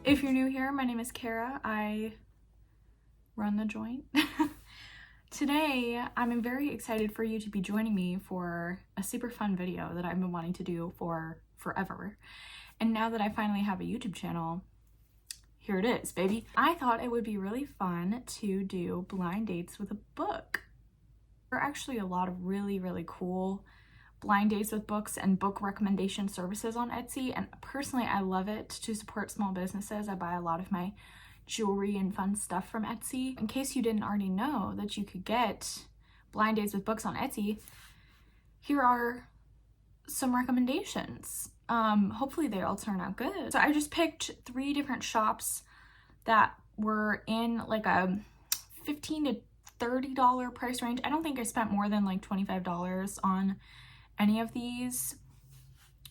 If you're new here, my name is Kara. I run the joint. Today, I'm very excited for you to be joining me for a super fun video that I've been wanting to do for forever. And now that I finally have a YouTube channel, here it is, baby. I thought it would be really fun to do blind dates with a book. There are actually a lot of really cool blind dates with books and book recommendation services on Etsy, and personally I love it to support small businesses. I buy a lot of my jewelry and fun stuff from Etsy. In case you didn't already know that you could get blind dates with books on Etsy, here are some recommendations. Hopefully they all turn out good. So I just picked 3 different shops that were in like a $15 to $30 price range. I don't think I spent more than like $25 on any of these,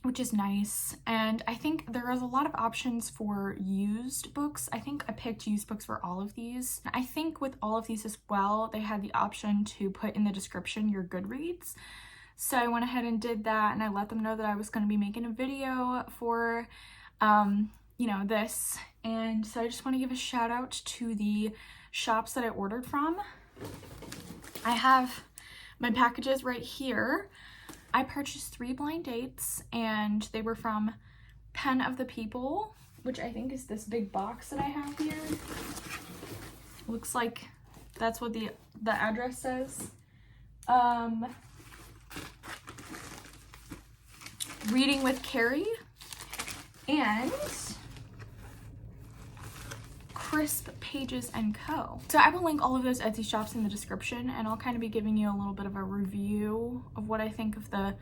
which is nice. And I think there is a lot of options for used books. I think I picked used books for all of these. I think with all of these as well, they had the option to put in the description your Goodreads. So I went ahead and did that, and I let them know that I was going to be making a video for, you know, this. And so I just want to give a shout out to the shops that I ordered from. I have my packages right here. I purchased 3 blind dates, and they were from Pen of the People, which I think is this big box that I have here. Looks like that's what the address says. Reading with Carrie and Crisp Pages and Co. So I will link all of those Etsy shops in the description, and I'll kind of be giving you a little bit of a review of what I think of the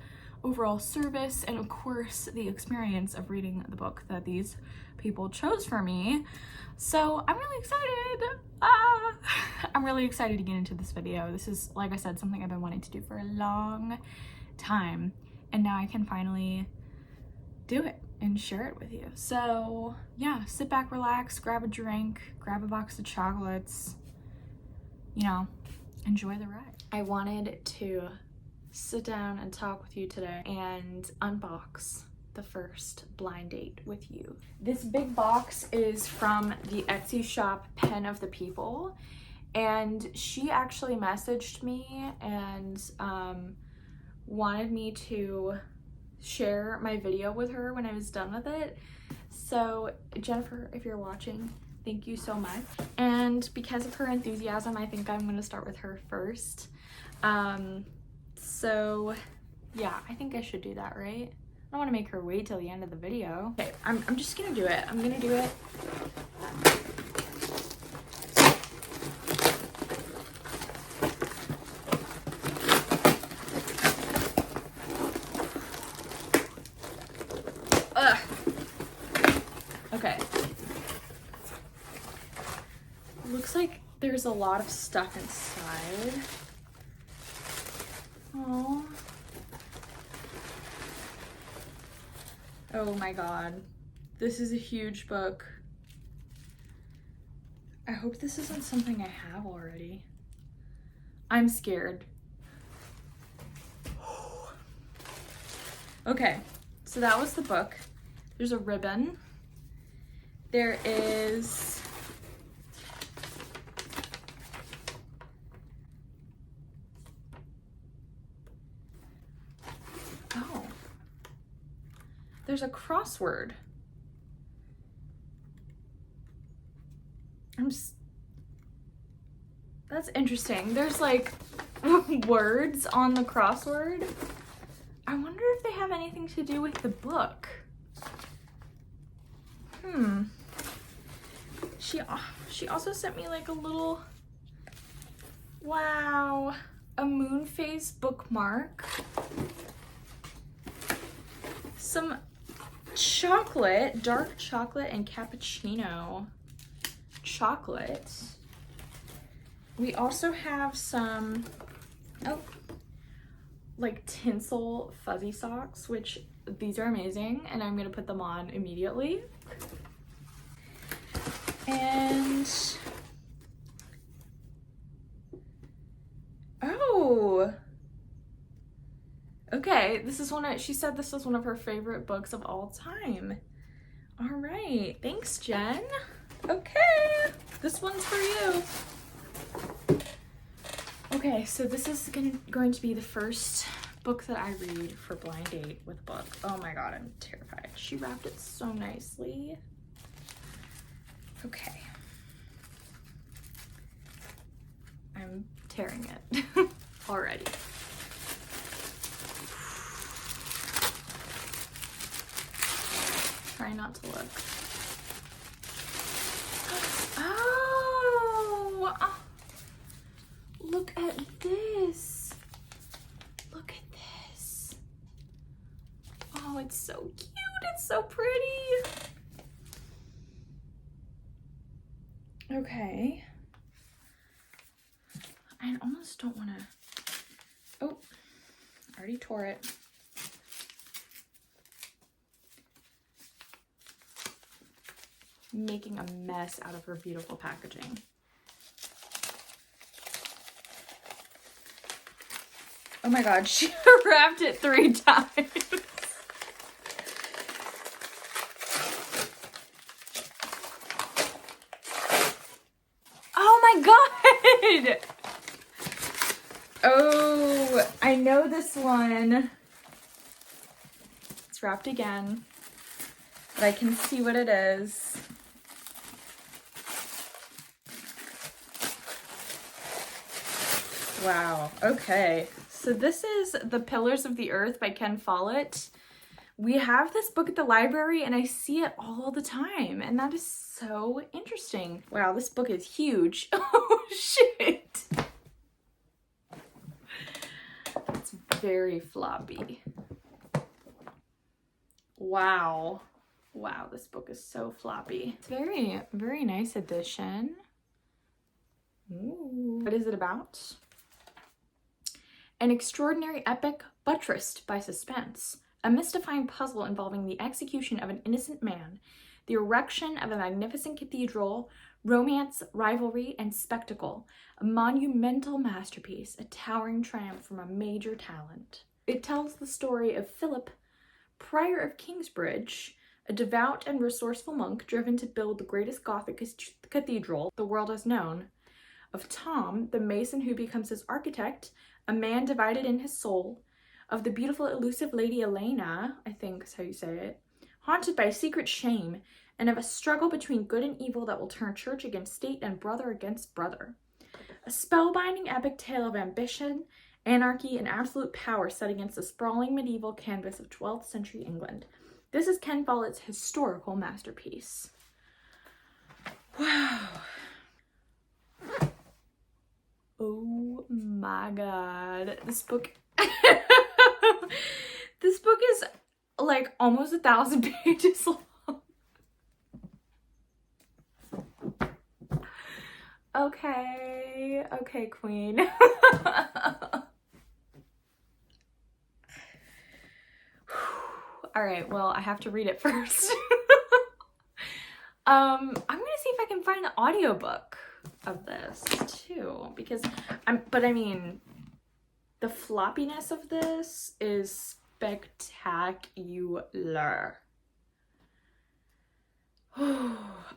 overall service and of course the experience of reading the book that these people chose for me. So I'm really excited. I'm really excited to get into this video. This is, like I said, something I've been wanting to do for a long time, and now I can finally do it and share it with you. So yeah, sit back, relax, grab a drink, grab a box of chocolates, you know, enjoy the ride. I wanted to sit down and talk with you today and unbox the first blind date with you. This big box is from the Etsy shop Pen of the People, and she actually messaged me and wanted me to share my video with her when I was done with it. So Jennifer, if you're watching, thank you so much. And because of her enthusiasm, I think I'm going to start with her first. So yeah, I think I should do that, right? I don't want to make her wait till the end of the video. Okay, I'm just gonna do it. I'm gonna do it. Okay. Looks like there's a lot of stuff inside. Oh. Oh my god. This is a huge book. I hope this isn't something I have already. I'm scared. Okay, so that was the book. There's a ribbon. There is there's a crossword. That's interesting. There's like words on the crossword. I wonder if they have anything to do with the book. She also sent me like a little, wow, a moon phase bookmark. Some chocolate, dark chocolate and cappuccino chocolate. We also have some, like tinsel fuzzy socks, which these are amazing, and I'm gonna put them on immediately. And oh, okay, this is she said this was one of her favorite books of all time. All right, thanks, Jen. Okay, this one's for you. Okay, so this is going to be the first book that I read for blind date with a book. Oh my god, I'm terrified. She wrapped it so nicely. Okay. I'm tearing it already. Try not to look. Oh! Look at this. Look at this. Oh, it's so cute. It's so pretty. Okay. I almost don't want to. Oh, I already tore it. Making a mess out of her beautiful packaging. Oh my god, she wrapped it 3 times. Oh my god! Oh, I know this one. It's wrapped again, but I can see what it is. Wow, okay. So this is The Pillars of the Earth by Ken Follett. We have this book at the library and I see it all the time, and that is so interesting. Wow, this book is huge. Oh shit. It's very floppy. Wow. Wow, this book is so floppy. It's very, very nice edition. Ooh. What is it about? An extraordinary epic buttressed by suspense. A mystifying puzzle involving the execution of an innocent man, the erection of a magnificent cathedral, romance, rivalry, and spectacle. A monumental masterpiece, a towering triumph from a major talent. It tells the story of Philip, Prior of Kingsbridge, a devout and resourceful monk driven to build the greatest Gothic cathedral the world has known. Of Tom, the mason who becomes his architect, a man divided in his soul. Of the beautiful, elusive Lady Elena, I think is how you say it, haunted by secret shame, and of a struggle between good and evil that will turn church against state and brother against brother. A spellbinding epic tale of ambition, anarchy, and absolute power set against the sprawling medieval canvas of 12th century England. This is Ken Follett's historical masterpiece. Wow. Oh my god. This book this book is like almost 1,000 pages long. Okay, okay, queen. All right, well, I have to read it first. I'm gonna see if I can find the audiobook of this too, because I mean, the floppiness of this is spectacular.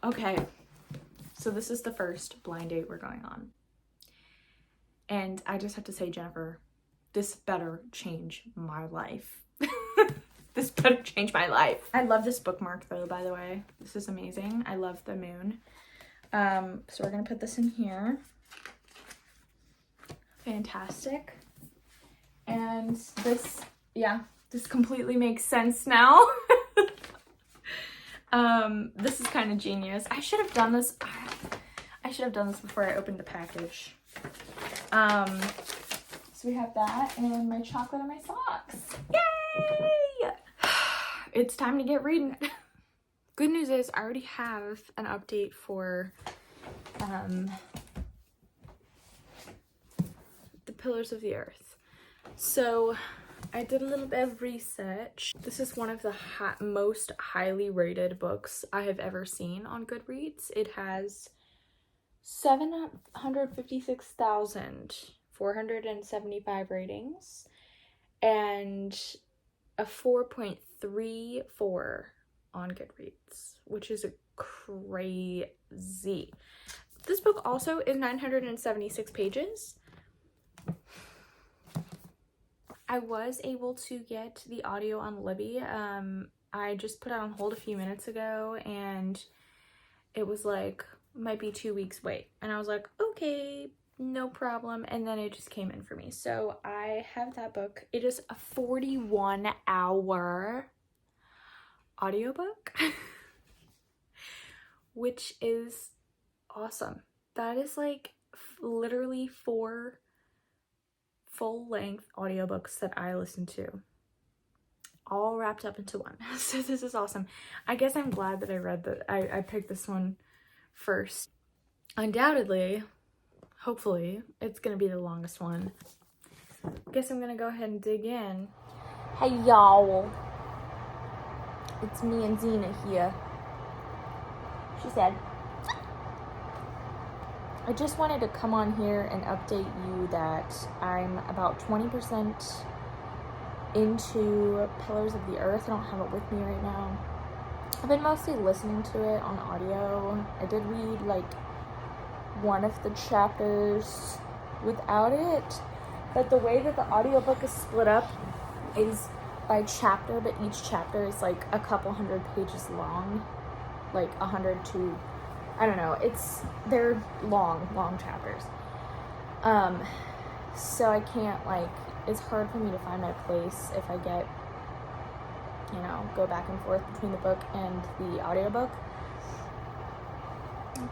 Okay, so this is the first blind date we're going on. And I just have to say, Jennifer, this better change my life. This better change my life. I love this bookmark though, by the way. This is amazing. I love the moon. So we're gonna put this in here. Fantastic. And this, yeah, this completely makes sense now. This is kind of genius. I should have done this. I should have done this before I opened the package. So we have that and my chocolate and my socks. Yay! It's time to get reading. Good news is I already have an update for The Pillars of the Earth. So I did a little bit of research. This is one of the most highly rated books I have ever seen on Goodreads. It has 756,475 ratings and a 4.34 on Goodreads, which is crazy. This book also is 976 pages. I was able to get the audio on Libby. I just put it on hold a few minutes ago, and it was like, might be 2 weeks wait. And I was like, okay, no problem. And then it just came in for me. So I have that book. It is a 41-hour audiobook, which is awesome. That is like literally 4 full-length audiobooks that I listen to, all wrapped up into one. So this is awesome. I guess I'm glad that I picked this one first. Undoubtedly, hopefully, it's gonna be the longest one. Guess I'm gonna go ahead and dig in. Hey y'all, it's me and Zena here. She said, I just wanted to come on here and update you that I'm about 20% into Pillars of the Earth. I don't have it with me right now. I've been mostly listening to it on audio. I did read like one of the chapters without it, but the way that the audiobook is split up is by chapter, but each chapter is like a couple hundred pages long, like 100 to, I don't know, they're long chapters. So I can't, like, it's hard for me to find my place if I get, you know, go back and forth between the book and the audiobook.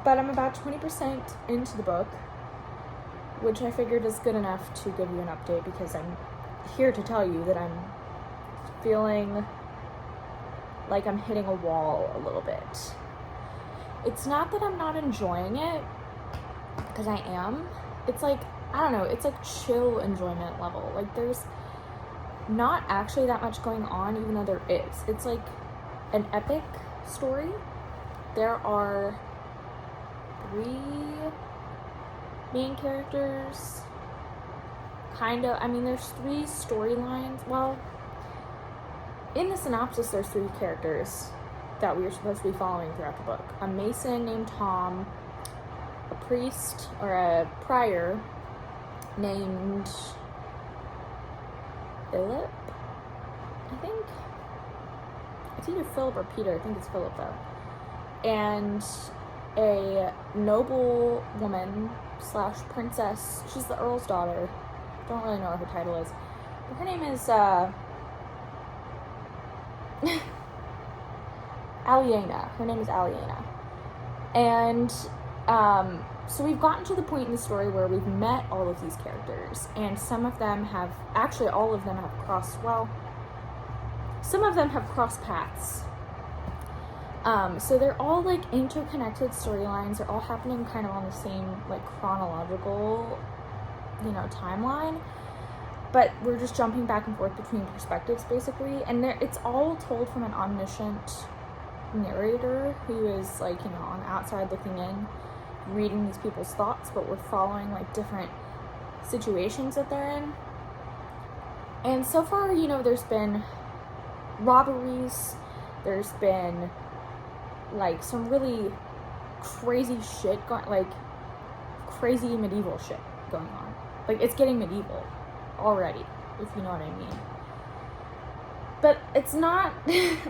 But I'm about 20% into the book, which I figured is good enough to give you an update, because I'm here to tell you that I'm feeling like I'm hitting a wall a little bit. It's not that I'm not enjoying it, because I am. It's like, I don't know, it's like chill enjoyment level. Like, there's not actually that much going on, even though there is. It's like an epic story. There are 3 main characters. Kind of, I mean, there's 3 storylines. Well, in the synopsis, there's 3 characters that we are supposed to be following throughout the book. A mason named Tom, a priest or a prior named Philip, I think. It's either Philip or Peter. I think it's Philip though. And a noble woman / princess. She's the Earl's daughter. Don't really know what her title is. But her name is Aliena. Her name is Aliena. And so we've gotten to the point in the story where we've met all of these characters, and some of them have, actually all of them have crossed, well, some of them have crossed paths. So they're all like interconnected storylines. They're all happening kind of on the same like chronological, you know, timeline. But we're just jumping back and forth between perspectives basically. And it's all told from an omniscient narrator who is like, you know, on the outside looking in, reading these people's thoughts, but we're following like different situations that they're in. And so far, you know, there's been robberies, there's been like some really crazy shit like crazy medieval shit going on. Like, it's getting medieval already, if you know what I mean. But it's not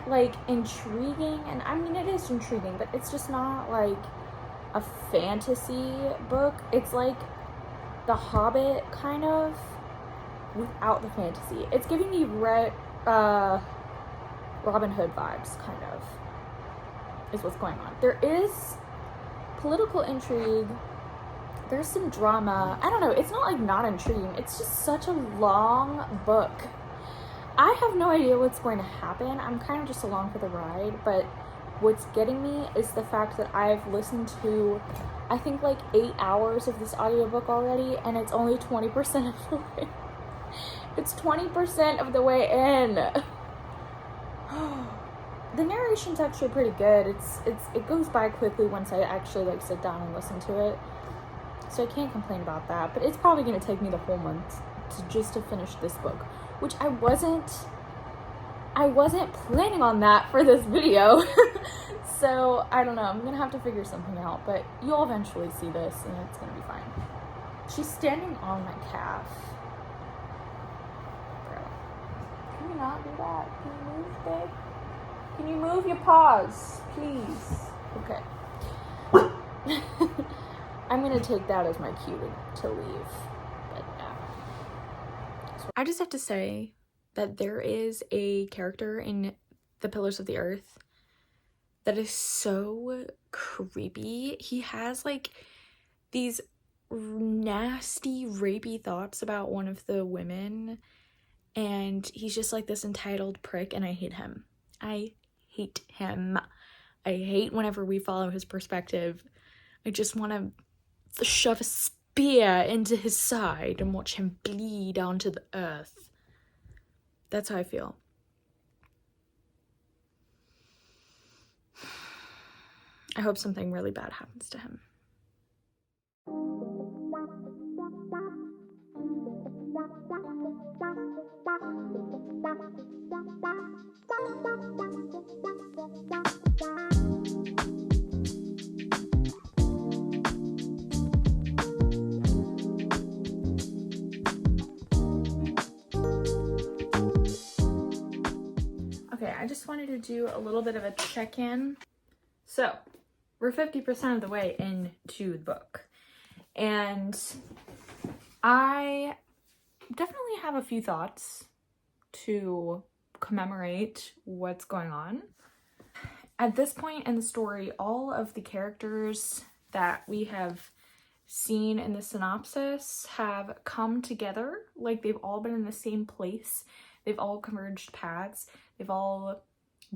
like intriguing, and I mean it is intriguing, but it's just not like a fantasy book. It's like The Hobbit kind of without the fantasy. It's giving me Robin Hood vibes, kind of, is what's going on. There is political intrigue, there's some drama. I don't know, it's not like not intriguing, it's just such a long book. I have no idea what's going to happen. I'm kind of just along for the ride, but what's getting me is the fact that I've listened to, I think, like 8 hours of this audiobook already, and it's only 20% of the way. It's 20% of the way in. The narration's actually pretty good. It goes by quickly once I actually like sit down and listen to it. So I can't complain about that, but it's probably going to take me the whole month to finish this book, which I wasn't I wasn't planning on that for this video. So I don't know, I'm gonna have to figure something out, but you'll eventually see this and it's gonna be fine. She's standing on my calf. Bro, can you not do that? Can you move, babe? Can you move your paws, please? Okay. I'm gonna take that as my cue to leave. But I just have to say that there is a character in The Pillars of the Earth that is so creepy. He has like these nasty, rapey thoughts about one of the women, and he's just like this entitled prick, and I hate him. I hate him. I hate whenever we follow his perspective. I just want to shove a spear into his side and watch him bleed onto the earth. That's how I feel. I hope something really bad happens to him. Okay, I just wanted to do a little bit of a check-in. So, we're 50% of the way into the book, and I definitely have a few thoughts to commemorate what's going on. At this point in the story, all of the characters that we have seen in the synopsis have come together. Like, they've all been in the same place. They've all converged paths. They've all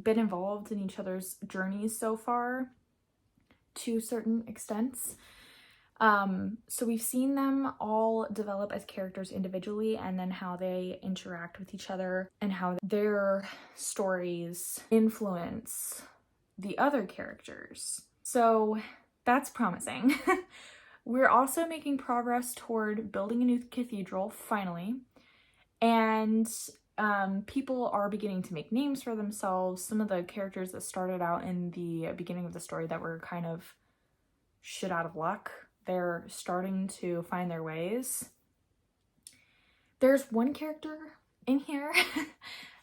been involved in each other's journeys so far to certain extents. So we've seen them all develop as characters individually, and then how they interact with each other and how their stories influence the other characters. So that's promising. We're also making progress toward building a new cathedral, finally, and people are beginning to make names for themselves. Some of the characters that started out in the beginning of the story that were kind of shit out of luck, they're starting to find their ways. There's one character in here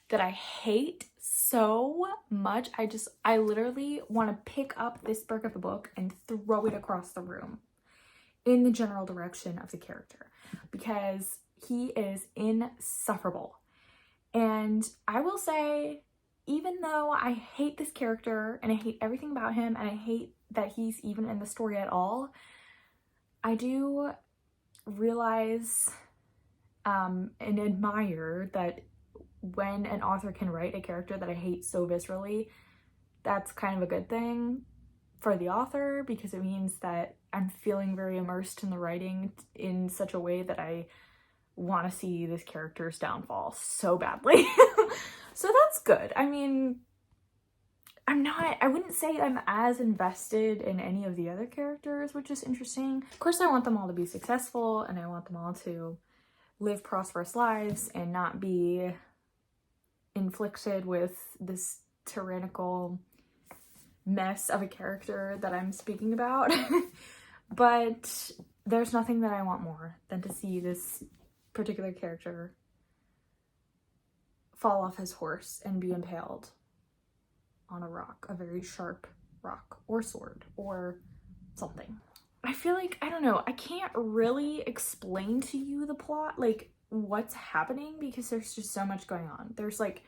that I hate so much. I literally want to pick up this book of the book and throw it across the room in the general direction of the character, because he is insufferable. And I will say, even though I hate this character and I hate everything about him and I hate that he's even in the story at all, I do realize and admire that when an author can write a character that I hate so viscerally, that's kind of a good thing for the author, because it means that I'm feeling very immersed in the writing in such a way that I want to see this character's downfall so badly. So that's good. I mean, I wouldn't say I'm as invested in any of the other characters, which is interesting. Of course, I want them all to be successful, and I want them all to live prosperous lives and not be inflicted with this tyrannical mess of a character that I'm speaking about. But there's nothing that I want more than to see this particular character fall off his horse and be impaled on a rock, a very sharp rock or sword or something. I feel like, I don't know, I can't really explain to you the plot, like what's happening, because there's just so much going on. There's like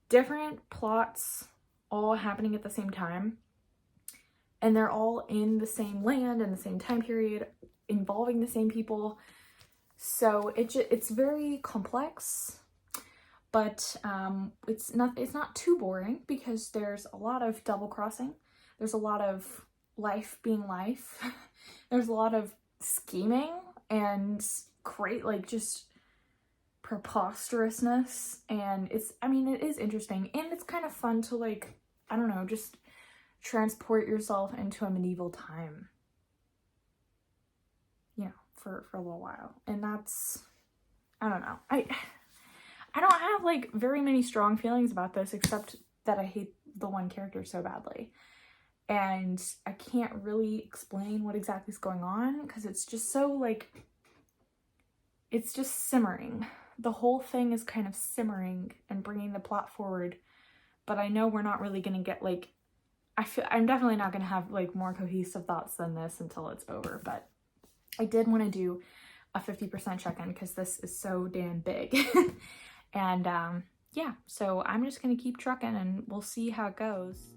different plots all happening at the same time, and they're all in the same land and the same time period, involving the same people. So it's very complex, but it's not too boring, because there's a lot of double crossing. There's a lot of life being life. There's a lot of scheming and just preposterousness, and it is interesting, and it's kind of fun to, like, I don't know, just transport yourself into a medieval time, you know, for a little while. And that's, I don't know, I don't have like very many strong feelings about this, except that I hate the one character so badly. And I can't really explain what exactly is going on because it's just so like, it's just simmering. The whole thing is kind of simmering and bringing the plot forward, but I know we're not really gonna get like, I'm definitely not gonna have like more cohesive thoughts than this until it's over. But I did want to do a 50% check-in because this is so damn big. And yeah, so I'm just gonna keep trucking and we'll see how it goes.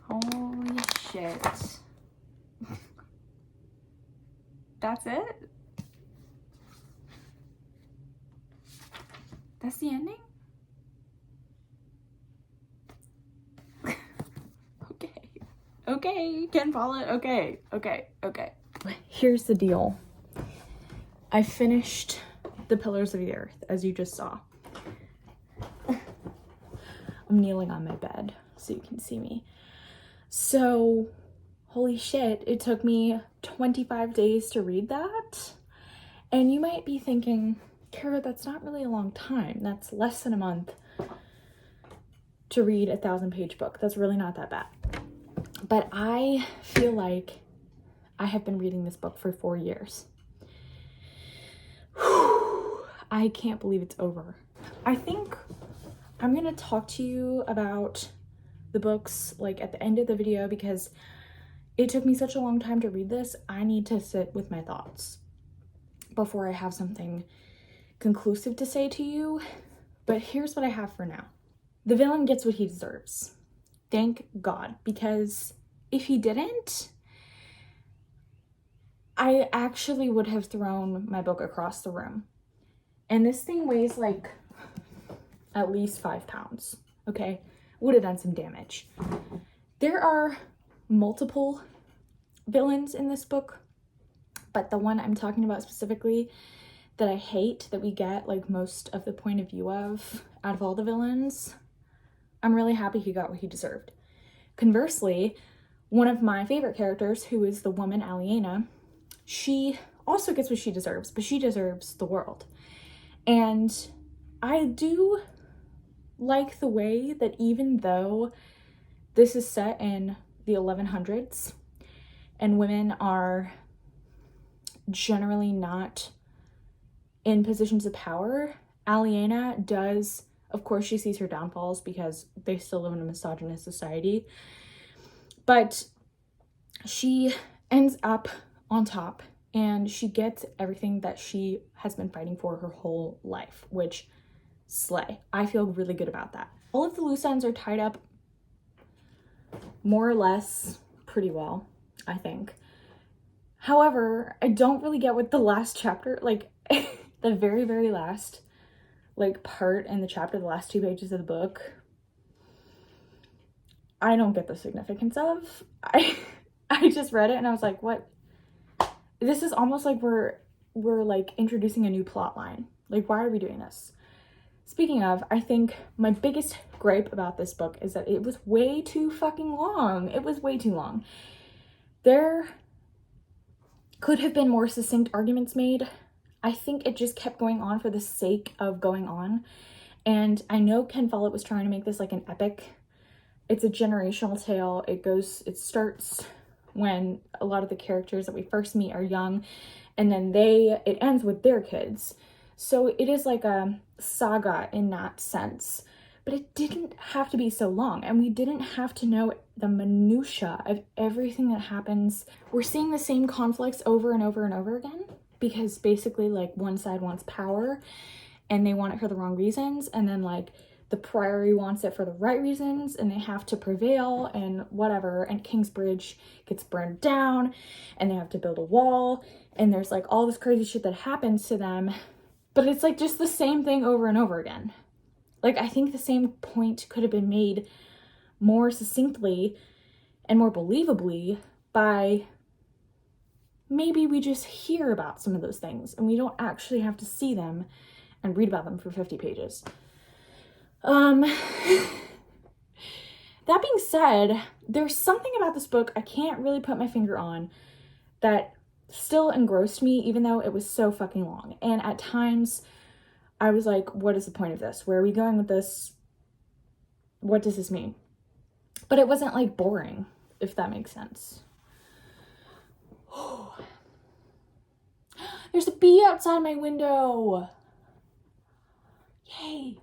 Holy shit. That's it? That's the ending? Okay, can follow it. Okay. Here's the deal. I finished The Pillars of the Earth, as you just saw. I'm kneeling on my bed so you can see me. So, holy shit, it took me 25 days to read that. And you might be thinking, Kara, that's not really a long time. That's less than a month to read a 1,000-page book. That's really not that bad. But I feel like I have been reading this book for 4 years. I can't believe it's over. I think I'm gonna talk to you about the books like at the end of the video because it took me such a long time to read this. I need to sit with my thoughts before I have something conclusive to say to you. But here's what I have for now. The villain gets what he deserves. Thank God, because if he didn't, I actually would have thrown my book across the room. And this thing weighs like at least 5 pounds, okay? Would have done some damage. There are multiple villains in this book, but the one I'm talking about specifically that I hate, that we get like most of the point of view of out of all the villains, I'm really happy he got what he deserved. Conversely, one of my favorite characters, who is the woman Aliena, she also gets what she deserves, but she deserves the world. And I do like the way that even though this is set in the 1100s and women are generally not in positions of power, Aliena does, of course she sees her downfalls because they still live in a misogynist society, but she ends up on top and she gets everything that she has been fighting for her whole life, which slay. I feel really good about that. All of the loose ends are tied up more or less pretty well, I think. However, I don't really get what the last chapter, like the very, very last like part in the chapter, the last 2 pages of the book, I don't get the significance of. I just read it and I was like, what? This is almost like we're like introducing a new plot line. Like, why are we doing this? Speaking of, I think my biggest gripe about this book is that it was way too fucking long. It was way too long. There could have been more succinct arguments made. I think it just kept going on for the sake of going on. And I know Ken Follett was trying to make this like an epic. It's a generational tale. It starts when a lot of the characters that we first meet are young, and then it ends with their kids. So it is like a saga in that sense. but it didn't have to be so long, and we didn't have to know the minutia of everything that happens. We're seeing the same conflicts over and over and over again, because basically like one side wants power and they want it for the wrong reasons, and then like the Priory wants it for the right reasons and they have to prevail and whatever, and Kingsbridge gets burned down and they have to build a wall, and there's like all this crazy shit that happens to them, but it's like just the same thing over and over again. Like, I think the same point could have been made more succinctly and more believably by maybe we just hear about some of those things and we don't actually have to see them and read about them for 50 pages. That being said, there's something about this book I can't really put my finger on that still engrossed me, even though it was so fucking long. And at times I was like, what is the point of this? Where are we going with this? What does this mean? But it wasn't like boring, if that makes sense. There's a bee outside my window. Yay.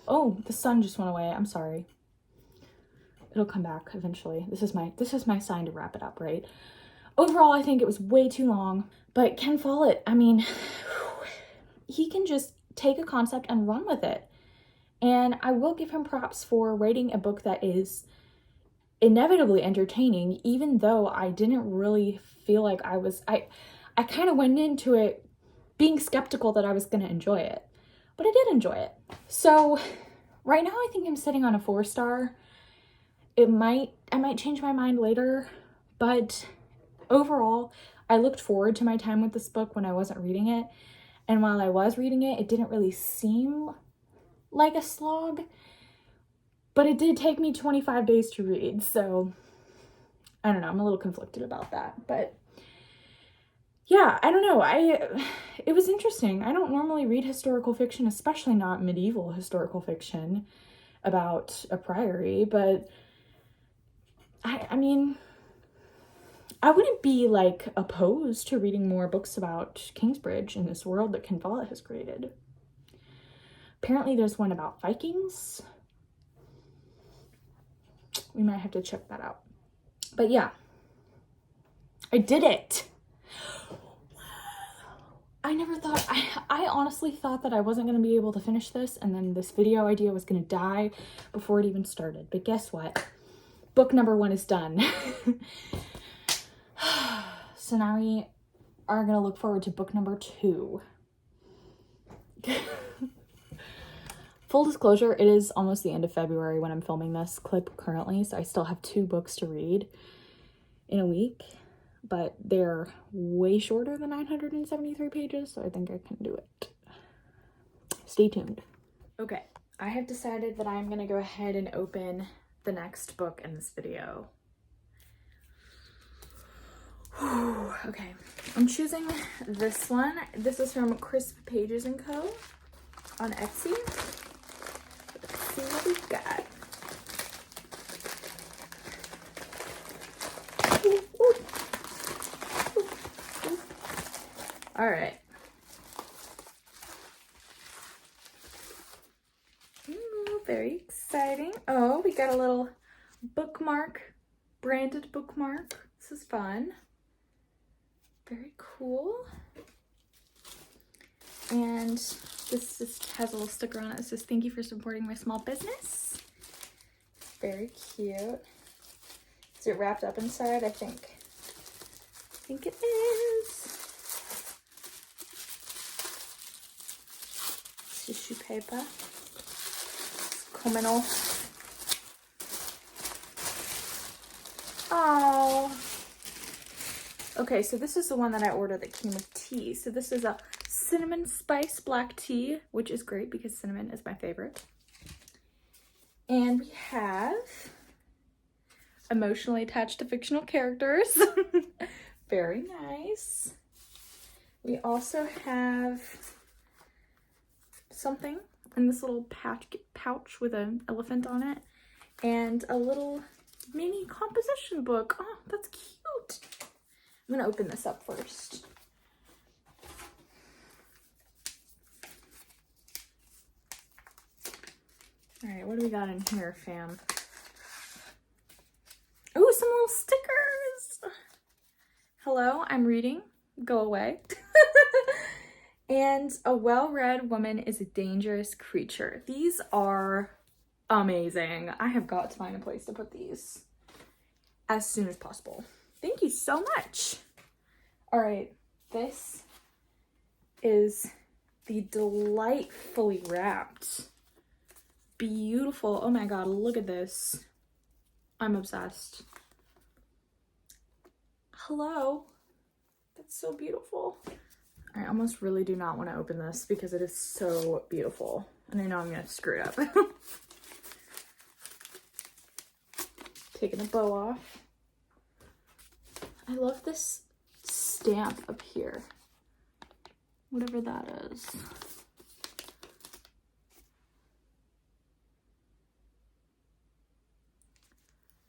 Oh, the sun just went away. I'm sorry. It'll come back eventually. This is my sign to wrap it up, right? Overall, I think it was way too long, but Ken Follett, I mean, he can just take a concept and run with it. And I will give him props for writing a book that is inevitably entertaining, even though I didn't really feel like I kind of went into it being skeptical that I was going to enjoy it, but I did enjoy it. So right now I think I'm sitting on a 4-star. I might change my mind later, but overall, I looked forward to my time with this book when I wasn't reading it. And while I was reading it, it didn't really seem like a slog, but it did take me 25 days to read. So I don't know, I'm a little conflicted about that, but yeah, I don't know. It was interesting. I don't normally read historical fiction, especially not medieval historical fiction about a priory, but I mean, I wouldn't be like opposed to reading more books about Kingsbridge in this world that Ken Follett has created. Apparently there's one about Vikings. We might have to check that out. But yeah, I did it. I honestly thought that I wasn't going to be able to finish this, and then this video idea was going to die before it even started. But guess what? Book number 1 is done. So now we are going to look forward to book number 2. Full disclosure, it is almost the end of February when I'm filming this clip currently, so I still have 2 books to read in a week, but they're way shorter than 973 pages, so I think I can do it. Stay tuned. Okay, I have decided that I'm going to go ahead and open the next book in this video. Okay, I'm choosing this one. This is from Crisp Pages & Co. on Etsy. Let's see what we've got. All right. Ooh, very exciting. Oh, we got a little bookmark, branded bookmark. This is fun. Very cool. And this just has a little sticker on it that says, "Thank you for supporting my small business." Very cute. Is it wrapped up inside? I think it is. Tissue paper. It's coming off. Oh. Okay, so this is the one that I ordered that came with tea. So this is a cinnamon spice black tea, which is great because cinnamon is my favorite. And we have emotionally attached to fictional characters. Very nice. We also have something in this little pouch with an elephant on it, and a little mini composition book. Oh, that's cute. I'm gonna open this up first. All right, what do we got in here, fam? Oh, some little stickers. Hello, I'm reading. Go away. And a well-read woman is a dangerous creature. These are amazing. I have got to find a place to put these as soon as possible. Thank you so much. All right, this is the delightfully wrapped, beautiful, oh my god, look at this. I'm obsessed. Hello. That's so beautiful. I almost really do not want to open this because it is so beautiful. And I know I'm going to screw it up. Taking the bow off. I love this stamp up here. Whatever that is.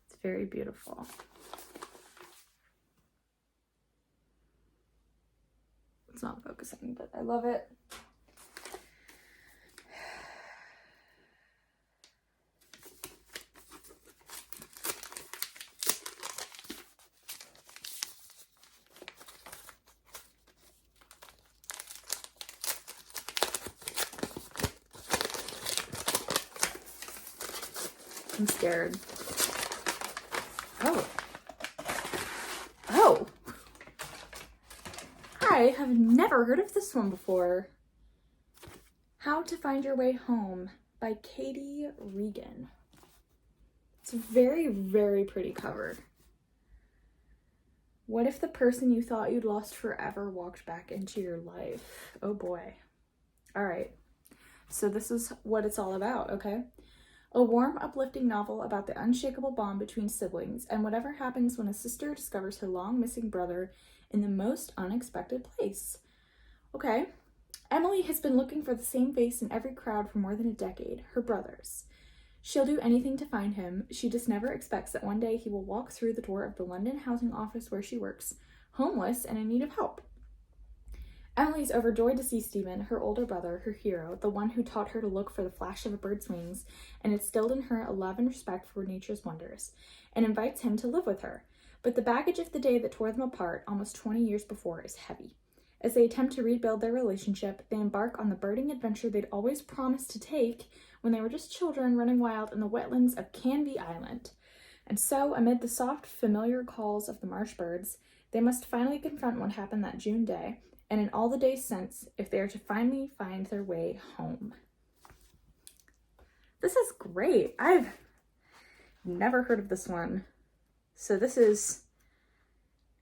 It's very beautiful. It's not focusing, but I love it. I'm scared. Oh. Oh. I have never heard of this one before. How to Find Your Way Home by Katie Regan. It's a very, very pretty cover. What if the person you thought you'd lost forever walked back into your life? Oh boy. All right. So this is what it's all about, okay? A warm, uplifting novel about the unshakable bond between siblings and whatever happens when a sister discovers her long-missing brother in the most unexpected place. Okay. Emily has been looking for the same face in every crowd for more than a decade, her brother's. She'll do anything to find him. She just never expects that one day he will walk through the door of the London housing office where she works, homeless and in need of help. Emily's overjoyed to see Stephen, her older brother, her hero, the one who taught her to look for the flash of a bird's wings and instilled in her a love and respect for nature's wonders, and invites him to live with her. But the baggage of the day that tore them apart almost 20 years before is heavy. As they attempt to rebuild their relationship, they embark on the birding adventure they'd always promised to take when they were just children running wild in the wetlands of Canby Island. And so, amid the soft, familiar calls of the marsh birds, they must finally confront what happened that June day, and in all the days since, if they are to finally find their way home. This is great. I've never heard of this one. So this is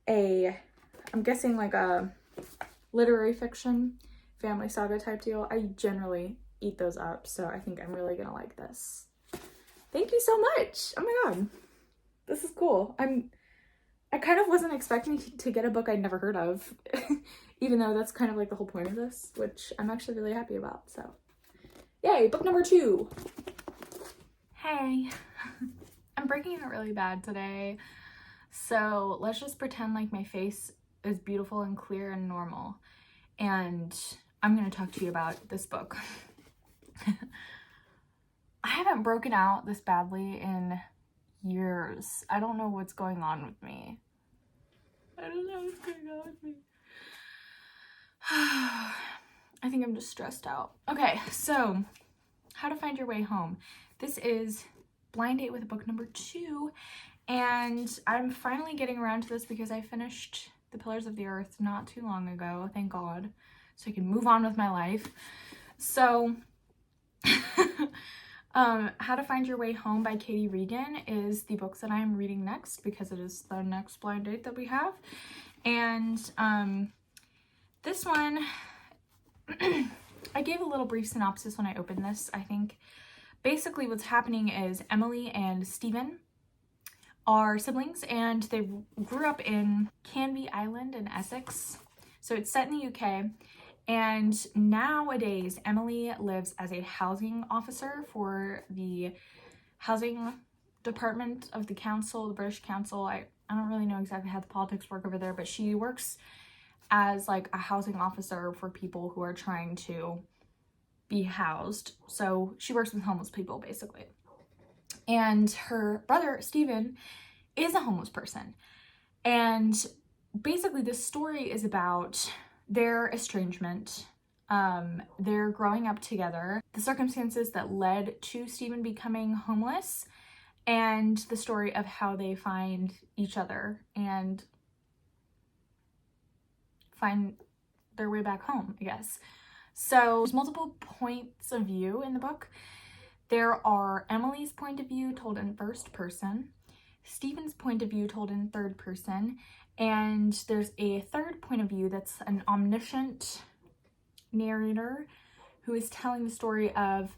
I'm guessing like a literary fiction, family saga type deal. I generally eat those up, so I think I'm really gonna like this. Thank you so much. Oh my god. This is cool. I kind of wasn't expecting to get a book I'd never heard of, even though that's kind of like the whole point of this, which I'm actually really happy about, so. Yay, book number 2. Hey, I'm breaking out really bad today, so let's just pretend like my face is beautiful and clear and normal, and I'm gonna talk to you about this book. I haven't broken out this badly in years. I don't know what's going on with me. I don't know what's going on with me. I think I'm just stressed out. Okay, so How to Find Your Way Home. This is blind date with book number 2, and I'm finally getting around to this because I finished The Pillars of the Earth not too long ago, thank God, so I can move on with my life. So How to Find Your Way Home by Katie Regan is the book that I'm reading next because it is the next blind date that we have. And this one, I gave a little brief synopsis when I opened this. I think basically what's happening is Emily and Stephen are siblings and they grew up in Canby Island in Essex. So it's set in the UK. And nowadays, Emily lives as a housing officer for the housing department of the council, the British Council. I don't really know exactly how the politics work over there, but she works as like a housing officer for people who are trying to be housed. So she works with homeless people basically. And her brother, Stephen, is a homeless person. And basically this story is about their estrangement. They're growing up together, the circumstances that led to Stephen becoming homeless, and the story of how they find each other and find their way back home, I guess. So there's multiple points of view in the book. There are Emily's point of view told in first person, Stephen's point of view told in third person, and there's a third point of view that's an omniscient narrator who is telling the story of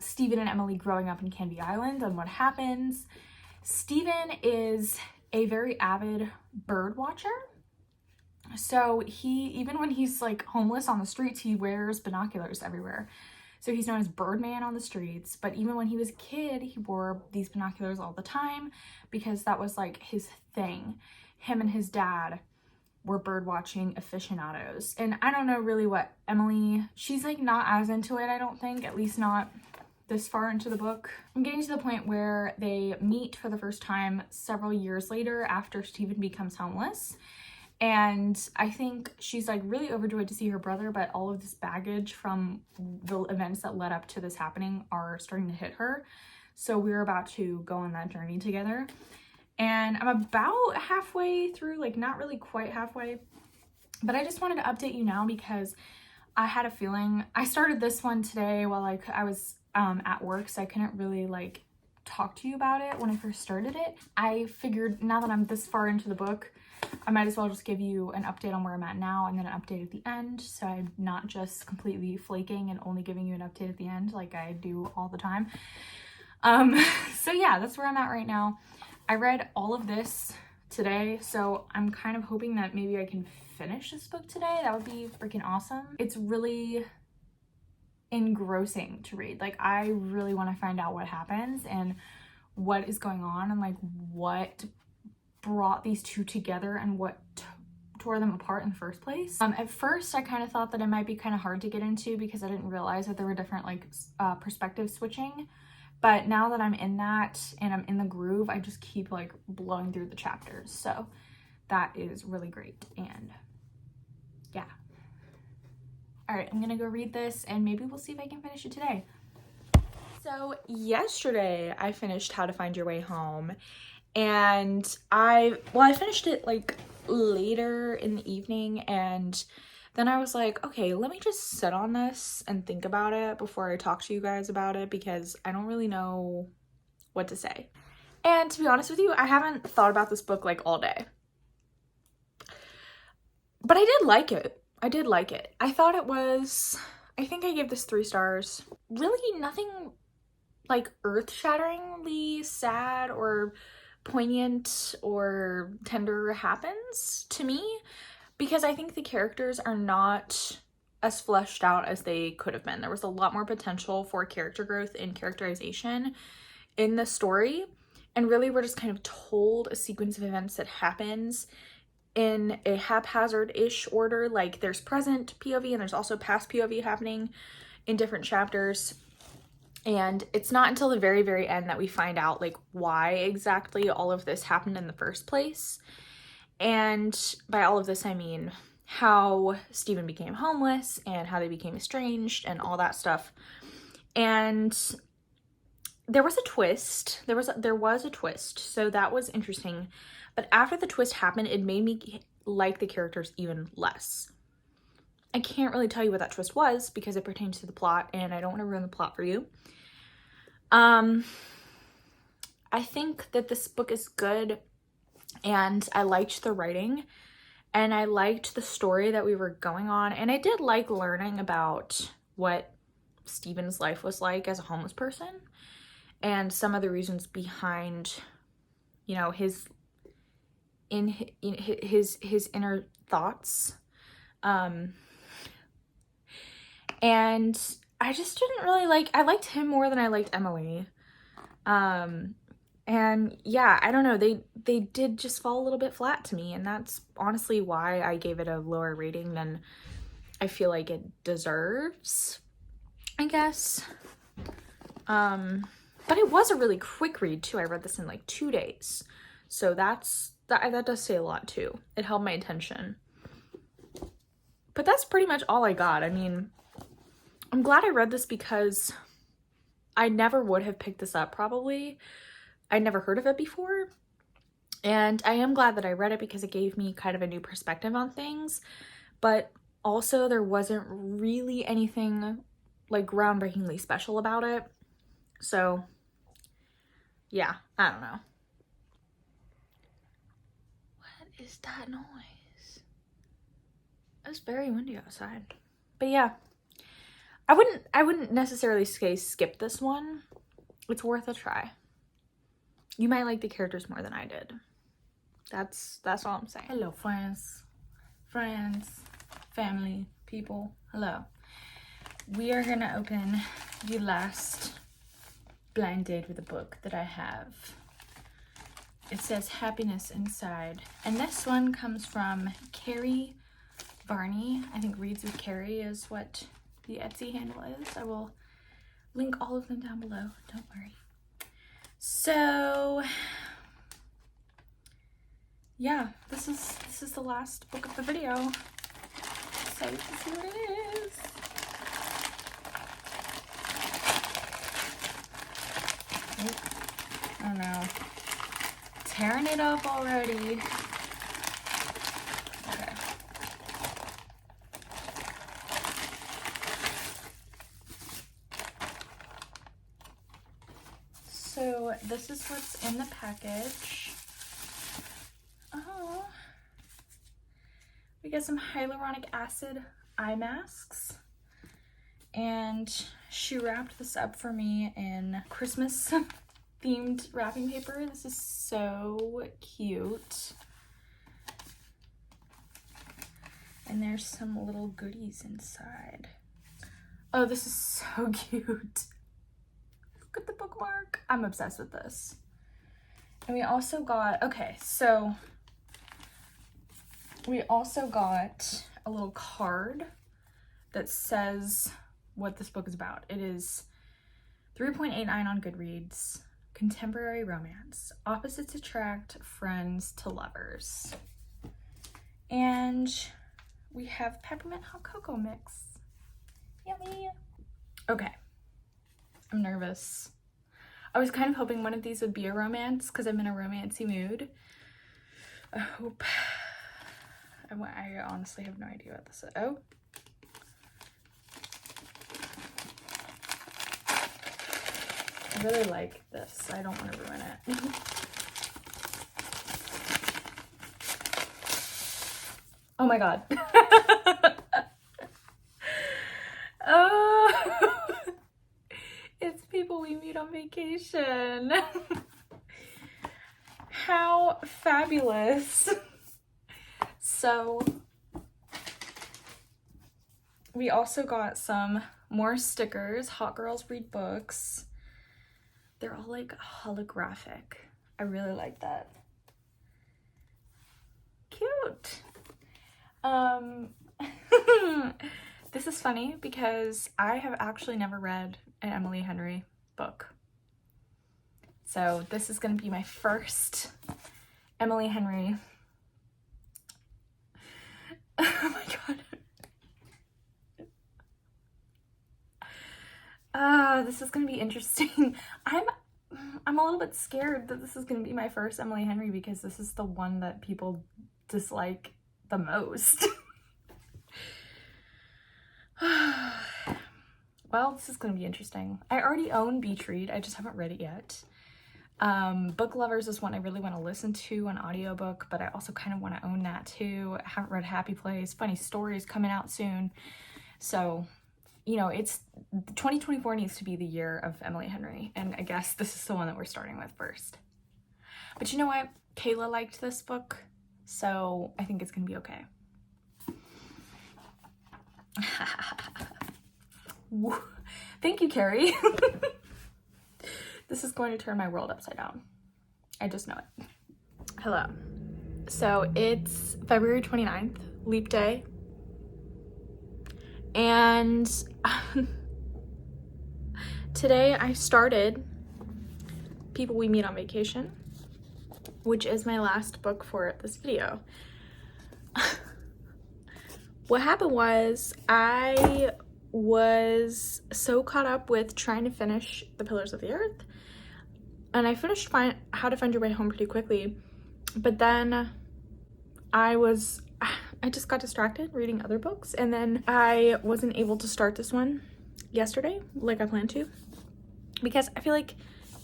Stephen and Emily growing up in Canby Island and what happens. Stephen is a very avid bird watcher. So even when he's like homeless on the streets, he wears binoculars everywhere. So he's known as Birdman on the streets, but even when he was a kid, he wore these binoculars all the time because that was like his thing. Him and his dad were bird watching aficionados. And I don't know really what Emily, she's like not as into it, I don't think, at least not this far into the book. I'm getting to the point where they meet for the first time several years later after Stephen becomes homeless. And I think she's like really overjoyed to see her brother, but all of this baggage from the events that led up to this happening are starting to hit her. So we're about to go on that journey together. And I'm about halfway through, like not really quite halfway, but I just wanted to update you now because I had a feeling. I started this one today while I was at work, so I couldn't really like talk to you about it when I first started it. I figured now that I'm this far into the book, I might as well just give you an update on where I'm at now and then an update at the end, so I'm not just completely flaking and only giving you an update at the end like I do all the time. So yeah, that's where I'm at right now. I read all of this today, so I'm kind of hoping that maybe I can finish this book today. That would be freaking awesome. It's really engrossing to read. Like I really want to find out what happens and what is going on and like what brought these two together and what tore them apart in the first place. At first I kind of thought that it might be kind of hard to get into because I didn't realize that there were different like perspective switching. But now that I'm in that and I'm in the groove, I just keep like blowing through the chapters. So that is really great. And yeah. All right, I'm gonna go read this and maybe we'll see if I can finish it today. So yesterday I finished How to Find Your Way Home, and I finished it like later in the evening, and then I was like, okay, let me just sit on this and think about it before I talk to you guys about it because I don't really know what to say. And to be honest with you, I haven't thought about this book like all day. But I did like it. I did like it. I thought it was, I think I gave this 3 stars. Really nothing like earth-shatteringly sad or poignant or tender happens to me, because I think the characters are not as fleshed out as they could have been. There was a lot more potential for character growth and characterization in the story, and really we're just kind of told a sequence of events that happens in a haphazard-ish order. Like there's present POV and there's also past POV happening in different chapters. And it's not until the very, very end that we find out like why exactly all of this happened in the first place. And by all of this, I mean how Stephen became homeless and how they became estranged and all that stuff. And there was a twist. There was a twist. So that was interesting. But after the twist happened, it made me like the characters even less. I can't really tell you what that twist was because it pertains to the plot and I don't want to ruin the plot for you. I think that this book is good and I liked the writing and I liked the story that we were going on, and I did like learning about what Stephen's life was like as a homeless person and some of the reasons behind, you know, his inner thoughts. And I just didn't really I liked him more than I liked Emily. And yeah, I don't know, they did just fall a little bit flat to me, and that's honestly why I gave it a lower rating than I feel like it deserves, I guess. But it was a really quick read too. I read this in like 2 days. So that does say a lot too. It held my attention. But that's pretty much all I got. I mean, I'm glad I read this because I never would have picked this up probably. I'd never heard of it before. And I am glad that I read it because it gave me kind of a new perspective on things. But also there wasn't really anything like groundbreakingly special about it. So yeah, I don't know. What is that noise? It's very windy outside. But yeah, I wouldn't necessarily say skip this one. It's worth a try. You might like the characters more than I did. That's all I'm saying. Hello, friends, family, people. Hello. We are gonna open the last blind date with a book that I have. It says Happiness Inside, and this one comes from Carrie Varney. I think Reads with Carrie is what the Etsy handle is. I will link all of them down below, don't worry. So yeah, this is the last book of the video. Excited to see what it is. Oh no. Tearing it up already. Okay. So this is what's in the package. Oh. We got some hyaluronic acid eye masks. And she wrapped this up for me in Christmas themed wrapping paper. This is so cute. And there's some little goodies inside. Oh, this is so cute. Look at the bookmark. I'm obsessed with this. And we also got, okay, so we also got a little card that says what this book is about. It is 3.89 on Goodreads. Contemporary romance. Opposites attract, friends to lovers. And we have peppermint hot cocoa mix. Yummy. Okay. I'm nervous. I was kind of hoping one of these would be a romance because I'm in a romancy mood. I hope. I honestly have no idea what this is. Oh. I really like this. I don't want to ruin it. Oh my god. Oh, it's people we meet on vacation. How fabulous. So we also got some more stickers. Hot Girls Read Books. They're all like holographic. I really like that. Cute. This is funny because I have actually never read an Emily Henry book. So this is going to be my first Emily Henry. Oh my god. This is going to be interesting. I'm a little bit scared that this is going to be my first Emily Henry because this is the one that people dislike the most. Well, this is going to be interesting. I already own Beach Read. I just haven't read it yet. Book Lovers is one I really want to listen to on audiobook, but I also kind of want to own that too. I haven't read Happy Place. Funny Stories coming out soon. So, you know, 2024 needs to be the year of Emily Henry, and I guess this is the one that we're starting with first. But you know what? Kayla liked this book, so I think it's going to be okay. Thank you, Carrie. This is going to turn my world upside down. I just know it. Hello. So it's February 29th, Leap Day. And today I started People We Meet on Vacation, which is my last book for this video. What happened was I was so caught up with trying to finish The Pillars of the Earth, and I finished How to Find Your Way Home pretty quickly, but then I just got distracted reading other books, and then I wasn't able to start this one yesterday like I planned to, because I feel like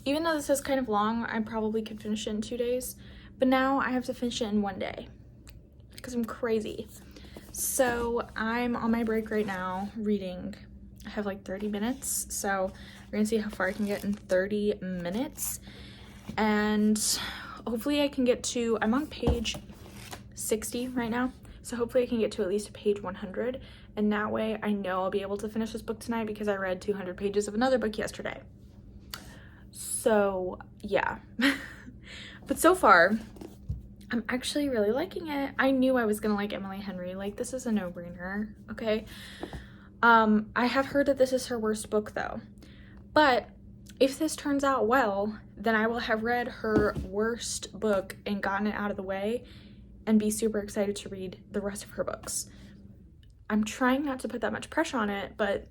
even though this is kind of long, I probably could finish it in 2 days, but now I have to finish it in 1 day because I'm crazy. So I'm on my break right now reading. I have like 30 minutes, so we're gonna see how far I can get in 30 minutes, and hopefully I can get to, I'm on page 60 right now, so hopefully I can get to at least page 100, and that way I know I'll be able to finish this book tonight because I read 200 pages of another book yesterday. So yeah. But so far I'm actually really liking it. I knew I was gonna like Emily Henry. Like, this is a no-brainer, okay? I have heard that this is her worst book though, but if this turns out well, then I will have read her worst book and gotten it out of the way and be super excited to read the rest of her books. I'm trying not to put that much pressure on it, but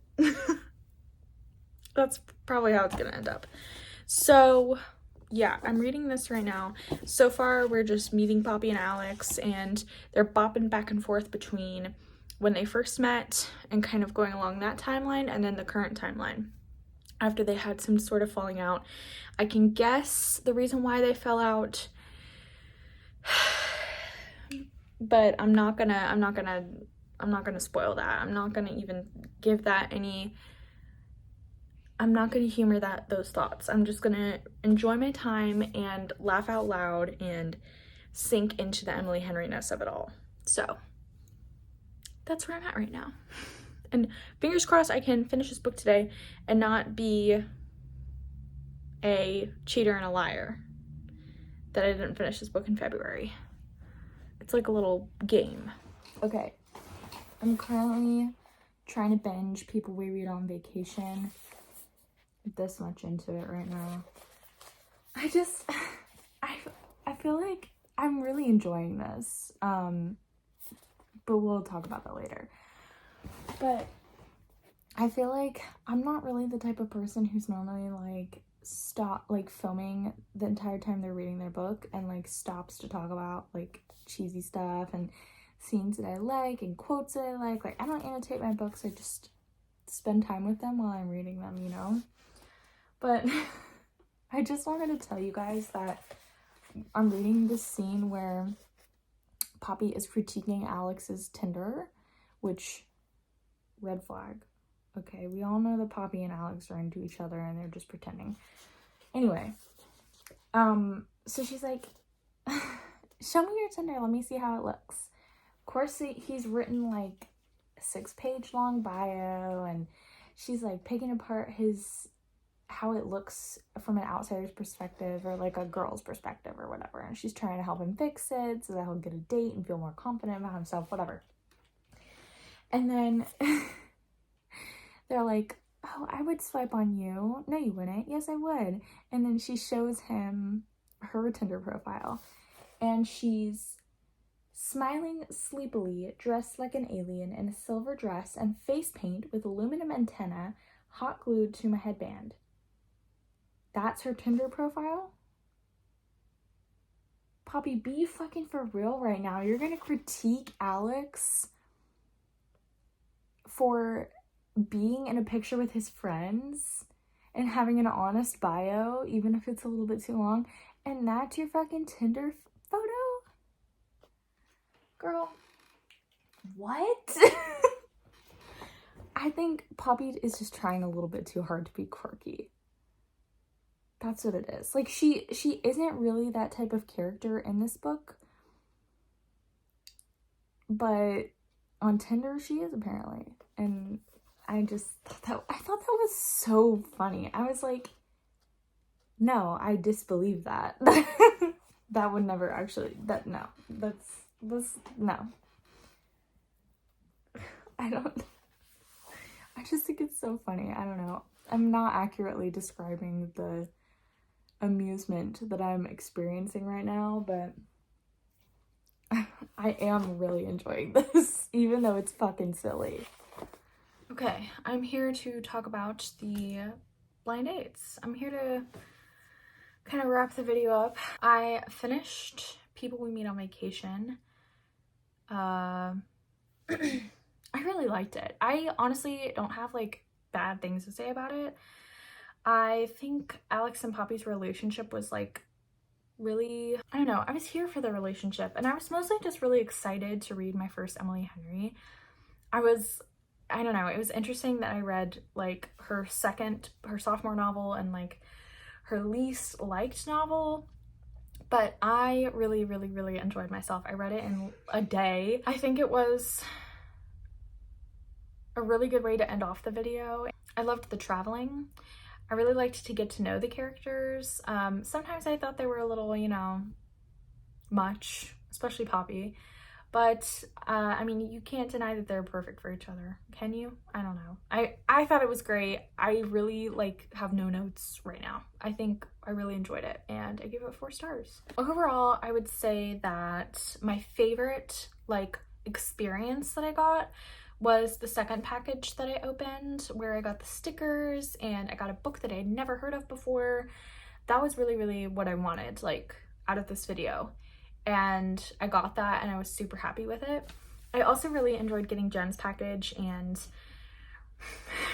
that's probably how it's gonna end up. So yeah, I'm reading this right now. So far, we're just meeting Poppy and Alex, and they're bopping back and forth between when they first met and kind of going along that timeline, and then the current timeline after they had some sort of falling out. I can guess the reason why they fell out, but I'm not gonna spoil that. I'm not gonna even give that any. I'm not going to humor those thoughts. I'm just going to enjoy my time and laugh out loud and sink into the Emily Henry-ness of it all. So that's where I'm at right now. And fingers crossed I can finish this book today and not be a cheater and a liar that I didn't finish this book in February. It's like a little game. Okay, I'm currently trying to binge People We Read on Vacation. This much into it right now. I feel like I'm really enjoying this, but we'll talk about that later. But I feel like I'm not really the type of person who's normally like filming the entire time they're reading their book and like stops to talk about like cheesy stuff and scenes that I like and quotes that I like I don't annotate my books. I just spend time with them while I'm reading them, you know. But I just wanted to tell you guys that I'm reading this scene where Poppy is critiquing Alex's Tinder, which, red flag. Okay, we all know that Poppy and Alex are into each other and they're just pretending. Anyway, so she's like, show me your Tinder, let me see how it looks. Of course, he's written like a 6-page long bio, and she's like picking apart how it looks from an outsider's perspective or like a girl's perspective or whatever, and she's trying to help him fix it so that he'll get a date and feel more confident about himself, whatever. And then they're like, oh, I would swipe on you. No, you wouldn't. Yes, I would. And then she shows him her Tinder profile, and she's smiling sleepily, dressed like an alien in a silver dress and face paint with aluminum antenna hot glued to my headband. That's her Tinder profile? Poppy, be fucking for real right now. You're gonna critique Alex for being in a picture with his friends and having an honest bio, even if it's a little bit too long, and that's your fucking Tinder photo? Girl, what? I think Poppy is just trying a little bit too hard to be quirky. That's what it is. Like, she isn't really that type of character in this book, but on Tinder she is apparently. And I just thought I thought that was so funny. I was like, no, I disbelieve that. That would never actually, no. No. I don't. I just think it's so funny. I don't know. I'm not accurately describing the amusement that I'm experiencing right now, but I am really enjoying this, even though it's fucking silly. Okay, I'm here to talk about the blind dates. I'm here to kind of wrap the video up. I finished People We Meet on Vacation. I really liked it. I honestly don't have like bad things to say about it. I think Alex and Poppy's relationship was like really, I don't know, I was here for the relationship, and I was mostly just really excited to read my first Emily Henry. I don't know, it was interesting that I read like her sophomore novel and like her least liked novel, but I really, really, really enjoyed myself. I read it in a day. I think it was a really good way to end off the video. I loved the traveling. I really liked to get to know the characters. Sometimes I thought they were a little, you know, much, especially Poppy. But, I mean, you can't deny that they're perfect for each other, can you? I don't know. I thought it was great. I really, like, have no notes right now. I think I really enjoyed it, and I give it 4 stars. Overall, I would say that my favorite, like, experience that I got was the second package that I opened, where I got the stickers and I got a book that I had never heard of before. That was really, really what I wanted, like, out of this video. And I got that and I was super happy with it. I also really enjoyed getting Jen's package and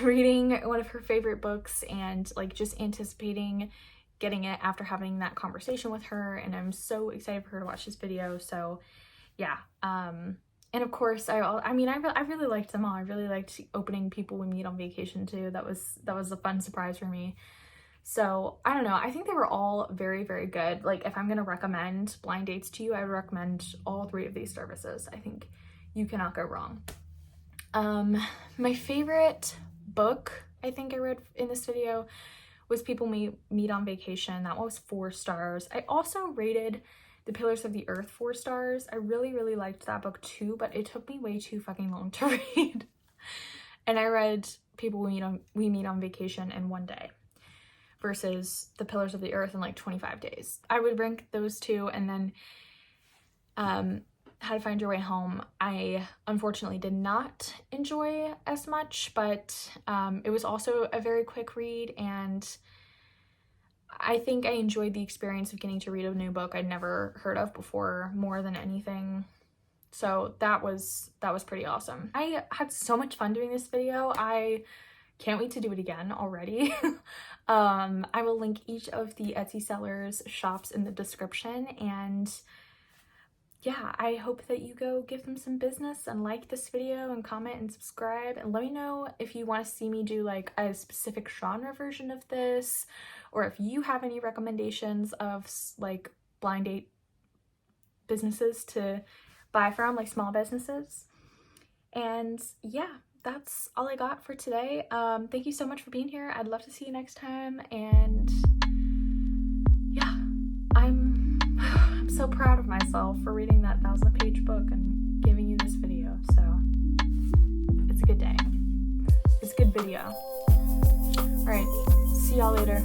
reading one of her favorite books and like just anticipating getting it after having that conversation with her, and I'm so excited for her to watch this video. So yeah, and of course I really liked them all. I really liked opening People We Meet on Vacation too. That was a fun surprise for me. So I don't know, I think they were all very, very good. Like, if I'm gonna recommend blind dates to you, I would recommend all 3 of these services. I think you cannot go wrong. My favorite book I think I read in this video was People Meet on Vacation. That one was 4 stars. I also rated The Pillars of the Earth 4 stars. I really, really liked that book too, but it took me way too fucking long to read. And I read People We Meet on Vacation in 1 day versus The Pillars of the Earth in like 25 days. I would rank those 2, and then How to Find Your Way Home, I unfortunately did not enjoy as much, but it was also a very quick read, and I think I enjoyed the experience of getting to read a new book I'd never heard of before more than anything. So that was pretty awesome. I had so much fun doing this video. I can't wait to do it again already. I will link each of the Etsy sellers' shops in the description, and yeah, I hope that you go give them some business and like this video and comment and subscribe, and let me know if you want to see me do like a specific genre version of this, or if you have any recommendations of like blind date businesses to buy from, like small businesses. And yeah, that's all I got for today. Thank you so much for being here. I'd love to see you next time, and yeah, I'm so proud of myself for reading that 1,000-page book and giving you this video. So it's a good day. It's a good video. All right, see y'all later.